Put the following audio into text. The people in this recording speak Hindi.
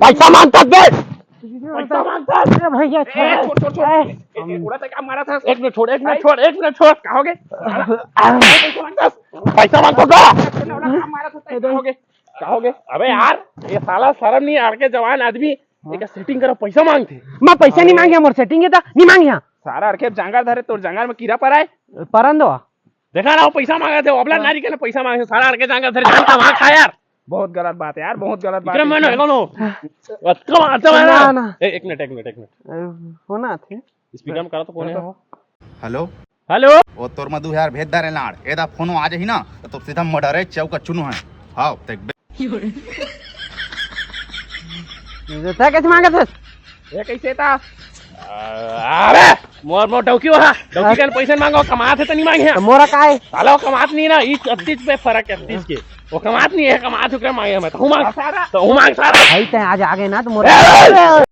पैसा मांगतात बे पैसा मांगतात भैया छोड़ थोड़ा सा काम मारा था एक मिनट छोड़ कहोगे पैसा मांगतो का काम मारा था कहोगे अबे यार ये साला शर्म नहीं आड़ के जवान आदमी एक सेटिंग करो पैसा मांगते मैं पैसा नहीं मांगे मोर सेटिंग था नहीं मांगे सारा अड़के जांगर धरे तो जांगर में कीड़ा पर आए परन दो देखा ना वो पैसा मांगा थे अबला नारी के पैसा मांगे सारा अड़के जांगर धरे जान का वहां खा यार बहुत गलत बात है यार बहुत गलत बात है मैंने कोनो ना एक मिनट होना थे स्पीकर में करो तो कौन है हेलो हेलो ओ तोर मधु यार भेद दारे लाड़ एदा फोनो आ जाही ना तो सीधा मर्डर है चौका चुनु है हां देख था कैसे मांगा था ये कैसे था अरे मोर डौकी वहां डौकी का पैसा मांगो कमाते तो नहीं मांगे मोरा काय साला कमात नहीं ना इस 38 पे फर्क है 38 के वो कमात नहीं है कमात तो क्या मांगे मैं तो हूं मांग सारा भाई ते आज आगे ना तो मोरा